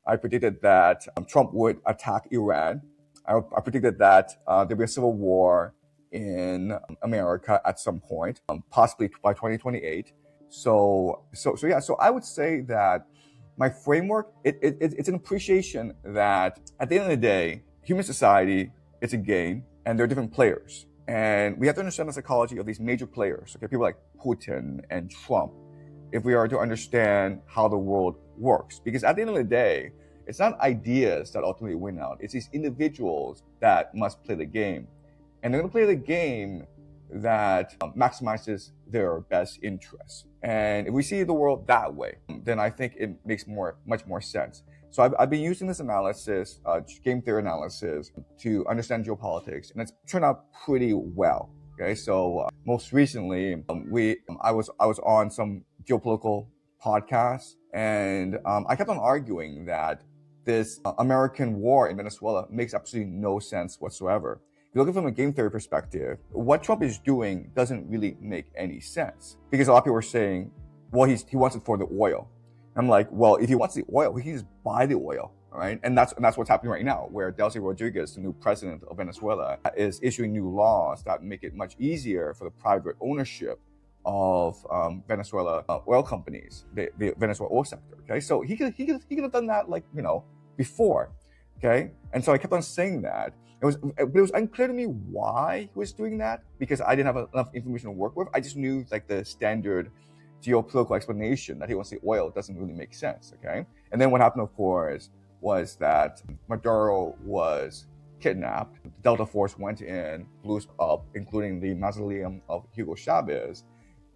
I predicted that Trump would attack Iran. I predicted that there'd be a civil war in America at some point, possibly by 2028. So I would say that my framework, it's an appreciation that at the end of the day, human society, it's a game and there are different players. And we have to understand the psychology of these major players, okay, people like Putin and Trump, if we are to understand how the world works. Because at the end of the day, it's not ideas that ultimately win out. It's these individuals that must play the game. And they're going to play the game that maximizes their best interests. And if we see the world that way, then I think it makes much more sense. So I've been using this analysis, game theory analysis, to understand geopolitics, and it's turned out pretty well. Okay, so most recently, I was on some geopolitical podcasts, and I kept on arguing that this American war in Venezuela makes absolutely no sense whatsoever. If you look at it from a game theory perspective, what Trump is doing doesn't really make any sense, because a lot of people are saying, well, he wants it for the oil. I'm like, well, if he wants the oil, he can just buy the oil, right? And that's what's happening right now, where Delcy Rodriguez, the new president of Venezuela, is issuing new laws that make it much easier for the private ownership of Venezuela oil companies, the Venezuela oil sector. Okay, so he could have done that, like, before. Okay, and so I kept on saying that. It was unclear to me why he was doing that, because I didn't have enough information to work with. I just knew like the standard geopolitical explanation that he wants the oil doesn't really make sense. Okay, and then what happened, of course, was that Maduro was kidnapped. The Delta Force went in, blew up, including the mausoleum of Hugo Chavez,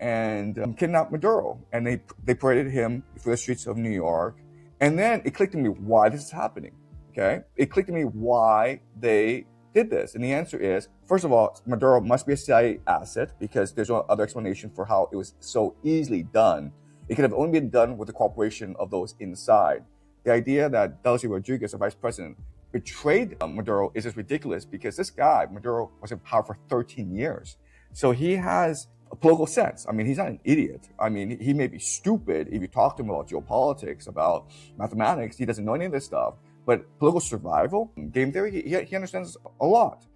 and kidnapped Maduro. And they paraded him through the streets of New York. And then it clicked to me why this is happening. Okay, it clicked to me why they did this. And the answer is, first of all, Maduro must be a CIA asset, because there's no other explanation for how it was so easily done. It could have only been done with the cooperation of those inside. The idea that Delcy Rodriguez, the vice president, betrayed Maduro is just ridiculous, because this guy, Maduro, was in power for 13 years. So he has a political sense. I mean, he's not an idiot. I mean, he may be stupid if you talk to him about geopolitics, about mathematics. He doesn't know any of this stuff. But political survival, game theory, he understands a lot.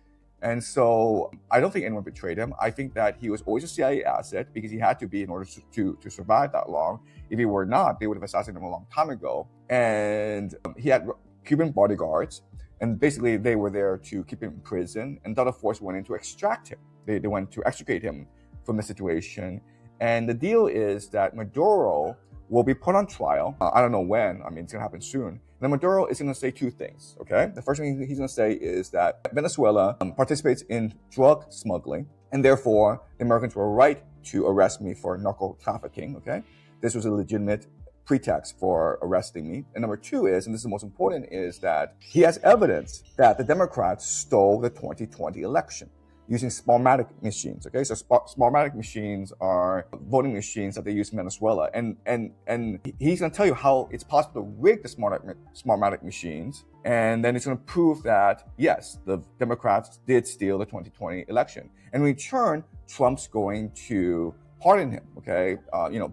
And so I don't think anyone betrayed him. I think that he was always a CIA asset, because he had to be in order to survive that long. If he were not, they would have assassinated him a long time ago. And he had Cuban bodyguards, and basically they were there to keep him in prison. And Delta Force went in to extract him. They went to extricate him from the situation. And the deal is that Maduro will be put on trial. I don't know when. I mean, it's going to happen soon. Then Maduro is going to say two things, okay? The first thing he's going to say is that Venezuela participates in drug smuggling, and therefore the Americans were right to arrest me for narco trafficking, okay? This was a legitimate pretext for arresting me. And number two is, and this is the most important, is that he has evidence that the Democrats stole the 2020 election using Smartmatic machines, okay? So Smartmatic machines are voting machines that they use in Venezuela. And he's gonna tell you how it's possible to rig the Smartmatic machines. And then it's gonna prove that, yes, the Democrats did steal the 2020 election. And in return, Trump's going to pardon him, okay?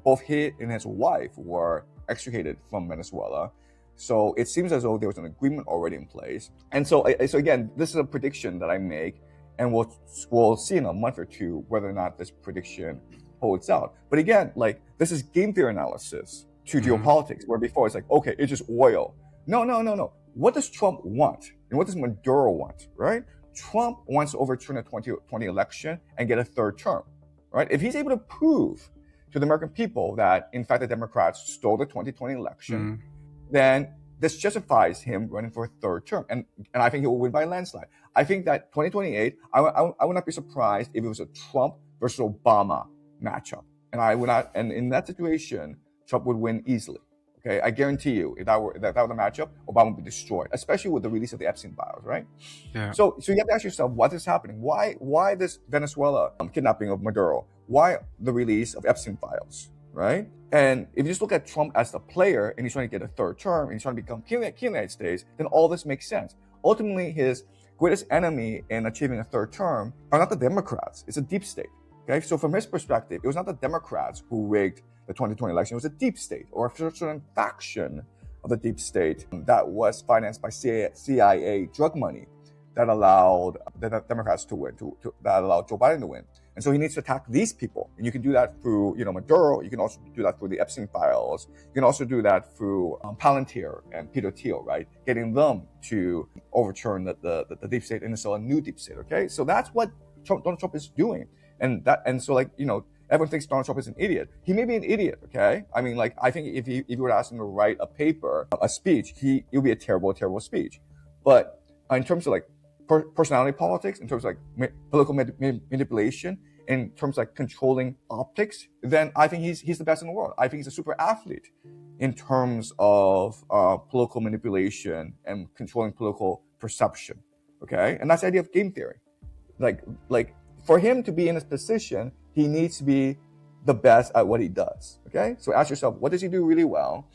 Both he and his wife were extricated from Venezuela. So it seems as though there was an agreement already in place. And so again, this is a prediction that I make, and we'll see in a month or two whether or not this prediction holds out. But again, like, this is game theory analysis to geopolitics, where before it's like, okay, it's just oil. No. What does Trump want? And what does Maduro want, right? Trump wants to overturn the 2020 election and get a third term, right? If he's able to prove to the American people that, in fact, the Democrats stole the 2020 election, then this justifies him running for a third term. And I think he will win by a landslide. I think that 2028, I would not be surprised if it was a Trump versus Obama matchup. And in that situation, Trump would win easily. Okay, I guarantee you, if that were the matchup, Obama would be destroyed, especially with the release of the Epstein files, right? Yeah. So you have to ask yourself, what is happening? Why this Venezuela kidnapping of Maduro? Why the release of Epstein files, right? And if you just look at Trump as the player, and he's trying to get a third term, and he's trying to become king of the United States, then all this makes sense. Ultimately, his greatest enemy in achieving a third term are not the Democrats. It's a deep state. Okay, so from his perspective, it was not the Democrats who rigged the 2020 election. It was a deep state or a certain faction of the deep state that was financed by CIA drug money that allowed the Democrats to win, that allowed Joe Biden to win. And so he needs to attack these people. And you can do that through, Maduro. You can also do that through the Epstein files. You can also do that through Palantir and Peter Thiel, right? Getting them to overturn the deep state and install a new deep state, okay? So that's what Donald Trump is doing. And so everyone thinks Donald Trump is an idiot. He may be an idiot, okay? I mean, I think if you were to ask him to write a paper, a speech, it would be a terrible, terrible speech. But in terms of personality politics, in terms of political manipulation, in terms of controlling optics, then I think he's the best in the world. I think he's a super athlete in terms of political manipulation and controlling political perception, okay? And that's the idea of game theory. For him to be in this position, he needs to be the best at what he does, okay? So ask yourself, what does he do really well?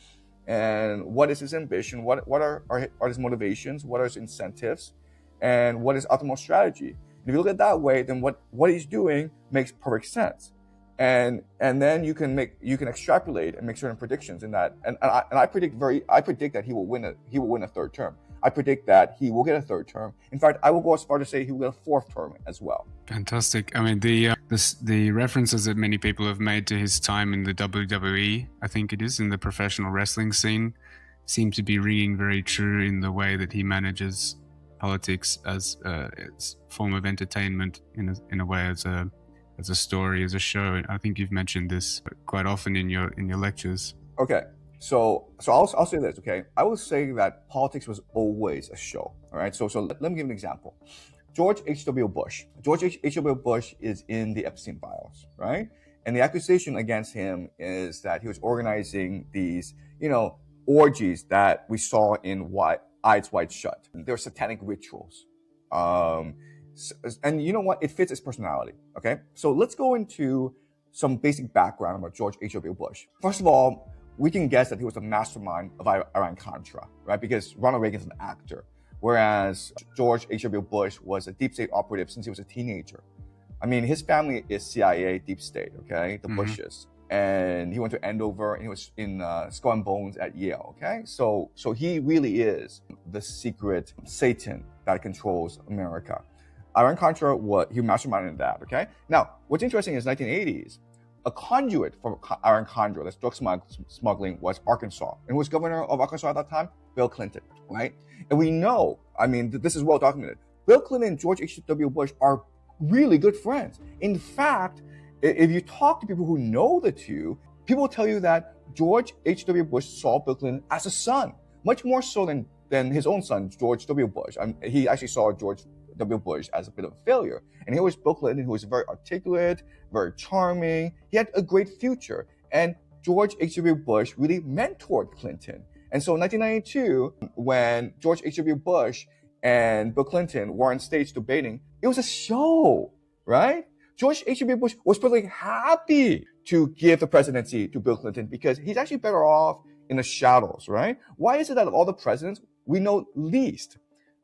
And what is his ambition? What are his motivations? What are his incentives? And what is optimal strategy? And if you look at it that way, then what he's doing makes perfect sense. And then you can extrapolate and make certain predictions in that. And I predict that he will win a third term. I predict that he will get a third term. In fact, I will go as far to say he will get a fourth term as well. Fantastic. I mean, the references that many people have made to his time in the WWE, I think it is, in the professional wrestling scene, seem to be ringing very true in the way that he manages politics as a form of entertainment, in a way as a story, as a show. And I think you've mentioned this quite often in your lectures. Okay. So I'll say this, okay? I will say that politics was always a show, all right? So let me give an example. George H.W. Bush. George H.W. Bush is in the Epstein files, right? And the accusation against him is that he was organizing these, orgies that we saw in Eyes Wide Shut. They were satanic rituals. And you know what? It fits his personality, okay? So let's go into some basic background about George H.W. Bush. First of all, we can guess that he was the mastermind of Iran-Contra, right? Because Ronald Reagan is an actor, whereas George H.W. Bush was a deep state operative since he was a teenager. I mean, his family is CIA deep state, okay? The Bushes. And he went to Andover, and he was in Skull and Bones at Yale, okay? So he really is the secret Satan that controls America. Iran-Contra, he masterminded that, okay? Now, what's interesting is 1980s, a conduit for Iran-Contra, that's drug smuggling, was Arkansas. And who was governor of Arkansas at that time? Bill Clinton, right? And we know, I mean, this is well documented. Bill Clinton and George H.W. Bush are really good friends. In fact, if you talk to people who know the two, people will tell you that George H.W. Bush saw Bill Clinton as a son, much more so than his own son, George W. Bush. He actually saw George W. Bush as a bit of a failure. And here was Bill Clinton, who was very articulate, very charming. He had a great future. And George H.W. Bush really mentored Clinton. And so in 1992, when George H.W. Bush and Bill Clinton were on stage debating, it was a show, right? George H.W. Bush was perfectly happy to give the presidency to Bill Clinton because he's actually better off in the shadows, right? Why is it that of all the presidents, we know least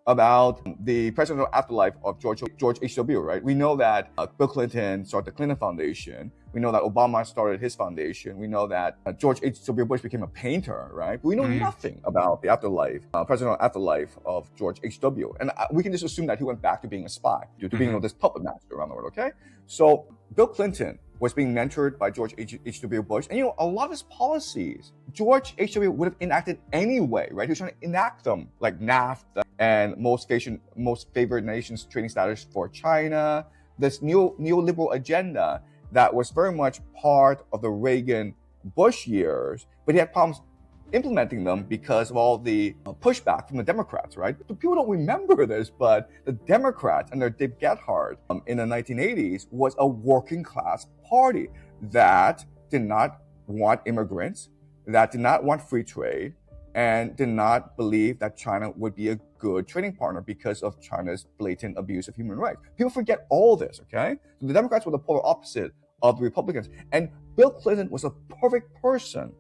about the presidential afterlife of George H.W., right? We know that Bill Clinton started the Clinton Foundation. We know that Obama started his foundation. We know that George H.W. Bush became a painter, right? But we know nothing about the afterlife, presidential afterlife of George H.W. And we can just assume that he went back to being a spy, to being this puppet master around the world, okay? So Bill Clinton was being mentored by George H.W. Bush. And a lot of his policies, George H.W. would have enacted anyway, right? He was trying to enact them, like NAFTA and most favored nations trading status for China, this neoliberal agenda that was very much part of the Reagan-Bush years, but he had problems implementing them because of all the pushback from the Democrats, right? People don't remember this, but the Democrats under Dick Gephardt in the 1980s was a working class party that did not want immigrants, that did not want free trade, and did not believe that China would be a good trading partner because of China's blatant abuse of human rights. People forget all this, okay? So the Democrats were the polar opposite of the Republicans. And Bill Clinton was a perfect person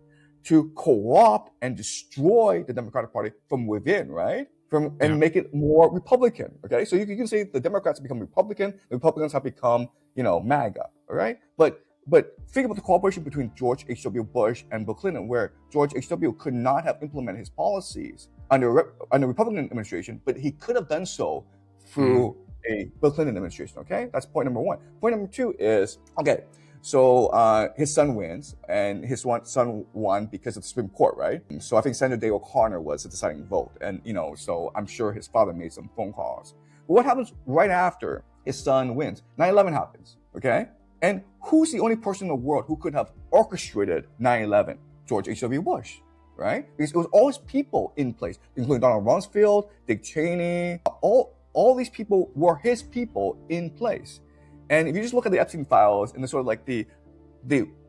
to co-opt and destroy the Democratic Party from within, right? And make it more Republican, okay? So you can say the Democrats have become Republican, the Republicans have become, MAGA, all right? But But think about the cooperation between George H.W. Bush and Bill Clinton, where George H.W. could not have implemented his policies under Republican administration, but he could have done so through a Bill Clinton administration. Okay, that's point number one. Point number two is, okay, so his son wins, and his son won because of the Supreme Court, right? So I think Senator Dale O'Connor was the deciding vote, and so I'm sure his father made some phone calls. But what happens right after his son wins? 9/11 happens, okay? And who's the only person in the world who could have orchestrated 9/11? George H.W. Bush, right? Because it was all his people in place, including Donald Rumsfeld, Dick Cheney. All these people were his people in place. And if you just look at the Epstein files and the sort of like the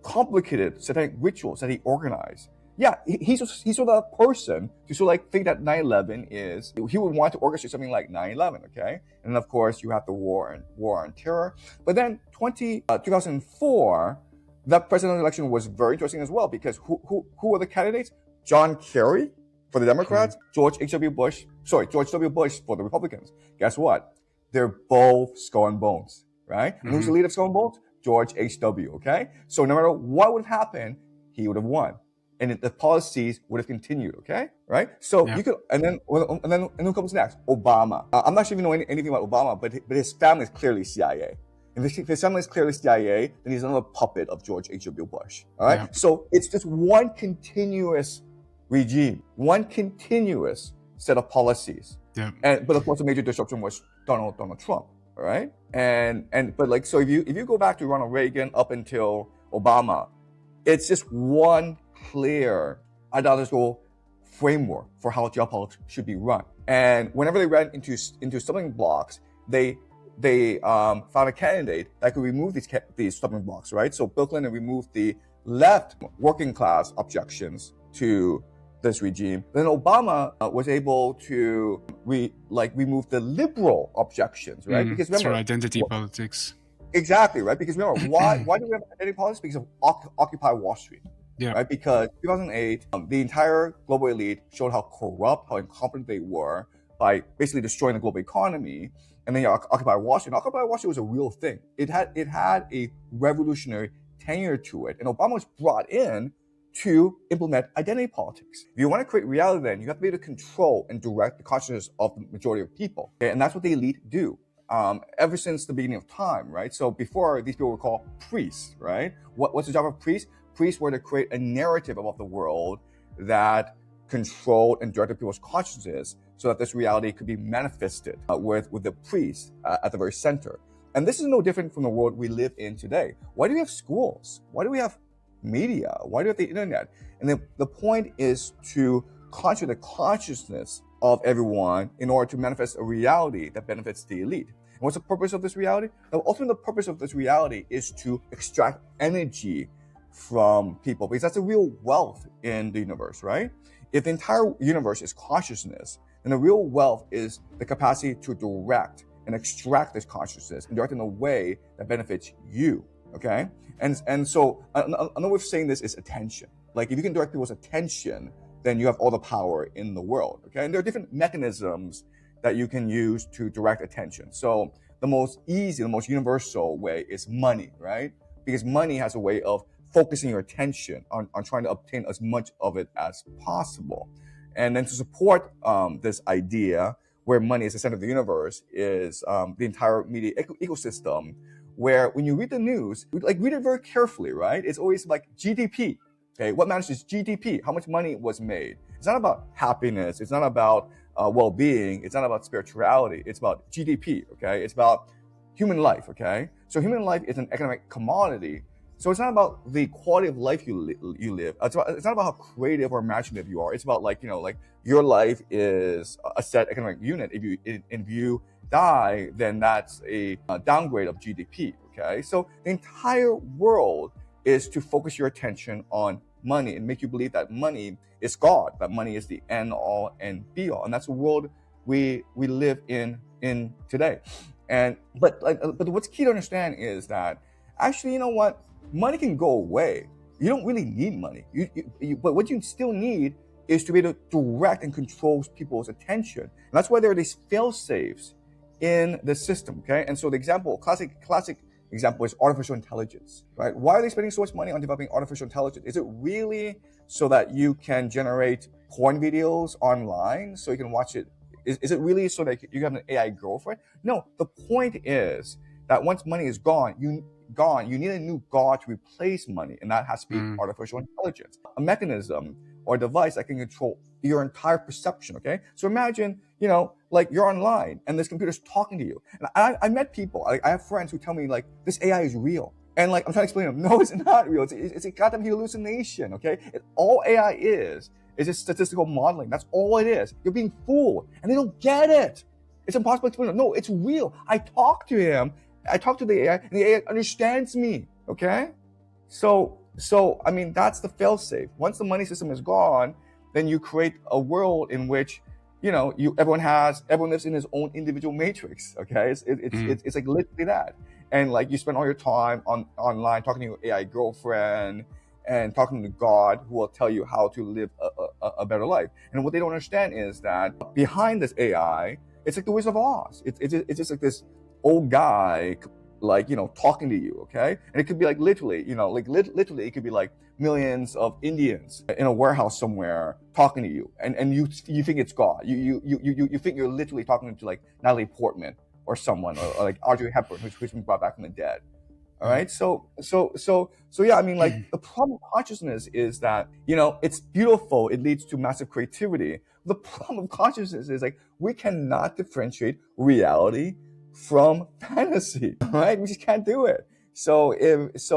complicated satanic rituals that he organized, yeah, he's sort of that person to sort of like think that 9/11 is, he would want to orchestrate something like 9/11, okay? And then of course you have the war on terror. But then 2004, that presidential election was very interesting as well, because who were the candidates? John Kerry for the Democrats, George W. Bush for the Republicans. Guess what? They're both skull and bones, right? And who's the leader of skull and bones? George H.W., okay? So no matter what would have happened, he would have won. And the policies would have continued, okay? Right? So you could, and then who comes next? Obama. I'm not sure if you know anything about Obama, but his family is clearly CIA. If his family is clearly CIA, then he's another puppet of George H.W. Bush, all right? Yeah. So it's just one continuous regime, one continuous set of policies. Yeah. But of course, the major disruption was Donald Trump, all right? But like, so if you go back to Ronald Reagan up until Obama, it's just one clear ideological framework for how geopolitics should be run. And whenever they ran into stumbling blocks, they found a candidate that could remove these stumbling blocks, right? So Bill Clinton removed the left working class objections to this regime. Then Obama was able to remove the liberal objections, right? Because remember, through identity politics. Exactly, right? Because remember, why do we have identity politics? Because of Occupy Wall Street. Yeah. Right? Because 2008, the entire global elite showed how corrupt, how incompetent they were by basically destroying the global economy. And then Occupy Wall Street. Occupy Wall Street was a real thing. It had a revolutionary tenure to it. And Obama was brought in to implement identity politics. If you want to create reality, then you have to be able to control and direct the consciousness of the majority of people. Okay? And that's what the elite do. Ever since the beginning of time, right? So before, these people were called priests, right? What's the job of priests? Priests were to create a narrative about the world that controlled and directed people's consciousness so that this reality could be manifested with the priest at the very center. And this is no different from the world we live in today. Why do we have schools? Why do we have media? Why do we have the internet? And the point is to conjure the consciousness of everyone in order to manifest a reality that benefits the elite. And what's the purpose of this reality? Now, ultimately, the purpose of this reality is to extract energy from people, because that's the real wealth in the universe, right? If the entire universe is consciousness, then the real wealth is the capacity to direct and extract this consciousness and direct in a way that benefits you, okay? And so another way of saying this is attention. Like, if you can direct people's attention, then you have all the power in the world, okay? And there are different mechanisms that you can use to direct attention. So the most easy, the most universal way is money, right? Because money has a way of focusing your attention on trying to obtain as much of it as possible. And then to support this idea, where money is the center of the universe, is the entire media ecosystem, where when you read the news, read it very carefully, right? It's always like GDP. Okay, what matters is GDP, how much money was made. It's not about happiness. It's not about well-being. It's not about spirituality. It's about GDP, okay? It's about human life, okay? So human life is an economic commodity. So it's not about the quality of life you live. It's not about how creative or imaginative you are. It's about your life is a set economic unit. If you die, then that's a downgrade of GDP, okay? So the entire world is to focus your attention on money and make you believe that money is God, that money is the end all and be all. And that's the world we live in today. But what's key to understand is that actually, you know what? Money can go away. You don't really need money. But what you still need is to be able to direct and control people's attention. And that's why there are these fail-safes in the system, okay? And so the example, classic example is artificial intelligence, right? Why are they spending so much money on developing artificial intelligence? Is it really so that you can generate porn videos online so you can watch it? Is it really so that you have an AI girlfriend? No, the point is that once money is gone, you need a new god to replace money, and that has to be artificial intelligence, a mechanism or a device that can control your entire perception. Okay, so imagine, like you're online and this computer's talking to you, and I met people, I have friends who tell me like this AI is real, and like I'm trying to explain to them, no, it's not real. It's a goddamn hallucination. Okay, all AI is just statistical modeling. That's all it is. You're being fooled, and they don't get it. It's impossible to explain. No, it's real. I talk to him. I talk to the AI, and the AI understands me. Okay, so I mean that's the failsafe. Once the money system is gone, then you create a world in which everyone lives in his own individual matrix. Okay, it's like literally that, and like you spend all your time online talking to your AI girlfriend and talking to God, who will tell you how to live a better life. And what they don't understand is that behind this AI, it's like the Wizard of Oz. It's just like this old guy, like, talking to you, okay? And it could be like literally, literally it could be like millions of Indians in a warehouse somewhere talking to you. And you think it's God. You think you're literally talking to like Natalie Portman or someone, or like Audrey Hepburn, who's been brought back from the dead. All right. So yeah, I mean, like the problem of consciousness is that, it's beautiful. It leads to massive creativity. The problem of consciousness is like, we cannot differentiate reality from fantasy, right? We just can't do it. So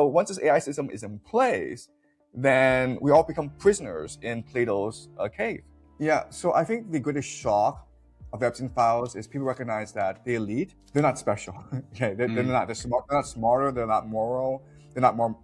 once this AI system is in place, then we all become prisoners in Plato's cave. Yeah. So I think the greatest shock of the Epstein files is people recognize that the elite, they're not special. Okay, they're not. They're smart. They're not smarter. They're not moral. They're not more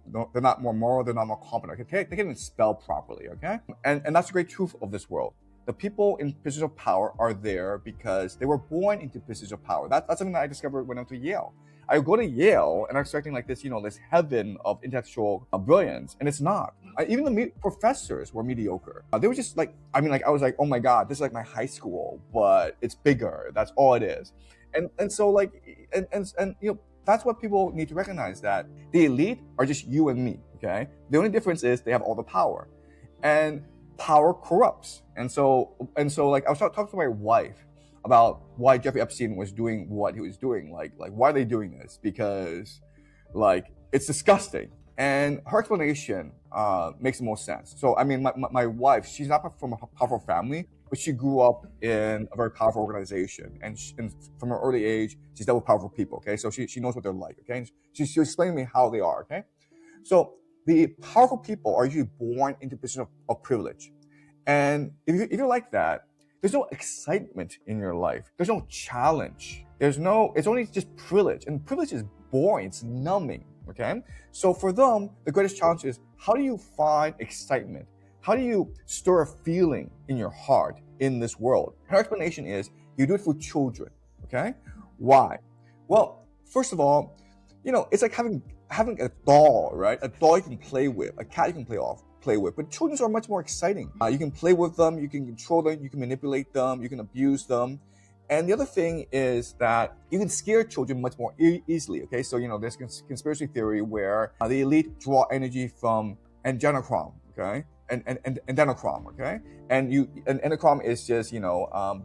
moral. They're not more competent. Okay, they can't even spell properly. Okay, and that's the great truth of this world. The people in positions of power are there because they were born into positions of power. That's something that I discovered when I went to Yale. I go to Yale and I'm expecting like this, this heaven of intellectual brilliance, and it's not. Even the professors were mediocre. They were just like, I was like, oh my God, this is like my high school, but it's bigger. That's all it is. And so like, and that's what people need to recognize, that the elite are just you and me. Okay. The only difference is they have all the power, and power corrupts. And so like I was talking to my wife about why Jeffrey Epstein was doing what he was doing. Like why are they doing this? Because like it's disgusting. And her explanation makes the most sense. So I mean, my wife, she's not from a powerful family, but she grew up in a very powerful organization, and from her early age, she's dealt with powerful people. Okay, so she knows what they're like. Okay, and she explained to me how they are. Okay, so the powerful people are usually born into a position of privilege, and if you're like that, there's no excitement in your life. There's no challenge. It's only just privilege, and privilege is boring. It's numbing. Okay, so for them, the greatest challenge is, how do you find excitement? How do you stir a feeling in your heart in this world? Her explanation is, you do it for children. Okay, why? Well, first of all, it's like having a doll, right? A doll you can play with, a cat you can play with, but children are much more exciting. You can play with them, you can control them, you can manipulate them, you can abuse them. And the other thing is that you can scare children much more easily. Okay, so there's conspiracy theory where the elite draw energy from adrenochrome. Okay, and adrenochrome. Okay, and adrenochrome is just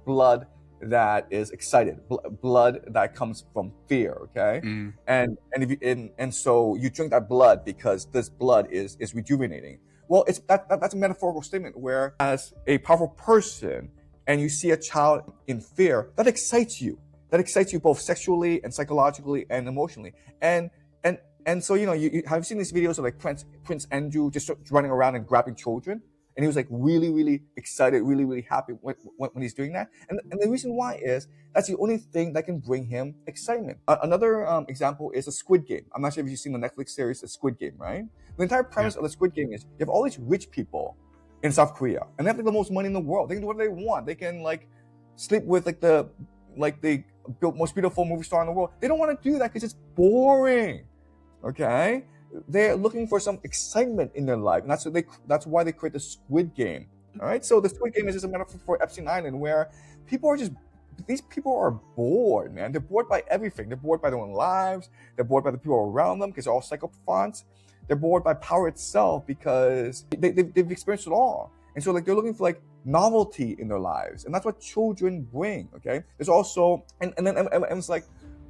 blood that is excited, blood that comes from fear. Okay, and so you drink that blood because this blood is rejuvenating. Well, that's a metaphorical statement, where as a powerful person, and you see a child in fear, that excites you. That excites you both sexually and psychologically and emotionally. And so you have seen these videos of like Prince Andrew just running around and grabbing children, and he was like really, really excited, really, really happy when he's doing that. And the reason why is that's the only thing that can bring him excitement. Another example is a Squid Game. I'm not sure if you've seen the Netflix series, The Squid Game, right? The entire premise of the Squid Game is you have all these rich people in South Korea, and they have like the most money in the world. They can do whatever they want. They can like sleep with the most beautiful movie star in the world. They don't want to do that because it's boring. Okay, they're looking for some excitement in their life, and that's why they create the Squid Game. All right, so the Squid Game is just a metaphor for Epstein Island, where people are just these people are bored, man. They're bored by everything. They're bored by their own lives. They're bored by the people around them because they're all psychophants. They're bored by power itself because they've experienced it all. And so like they're looking for like novelty in their lives. And that's what children bring, okay? There's also, and it's like,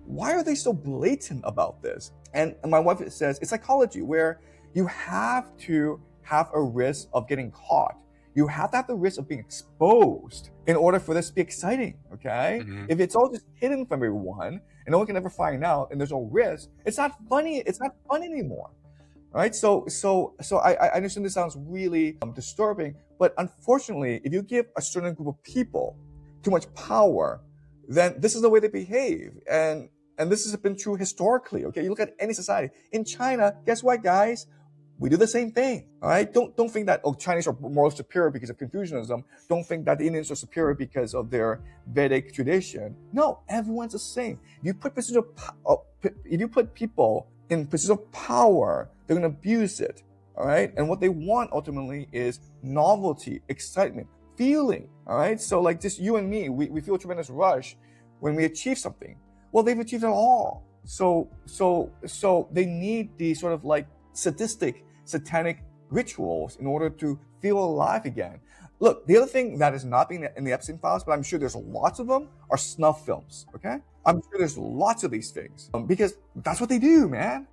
why are they so blatant about this? And my wife says, it's psychology where you have to have a risk of getting caught. You have to have the risk of being exposed in order for this to be exciting, okay? If it's all just hidden from everyone and no one can ever find out and there's no risk, it's not funny. It's not fun anymore, right? So I understand this sounds really disturbing, but unfortunately, if you give a certain group of people too much power, then this is the way they behave. And this has been true historically, okay? You look at any society. In China, guess what, guys? We do the same thing, all right? Don't think that, oh, Chinese are more superior because of Confucianism. Don't think that the Indians are superior because of their Vedic tradition. No, everyone's the same. If you put people in positions of power, they're going to abuse it, all right? And what they want ultimately is novelty, excitement, feeling, all right? So like just you and me, we feel a tremendous rush when we achieve something. Well, they've achieved it all. So they need the sort of like sadistic, satanic rituals in order to feel alive again. Look, the other thing that is not being in the Epstein files, but I'm sure there's lots of them, are snuff films, okay? I'm sure there's lots of these things because that's what they do, man.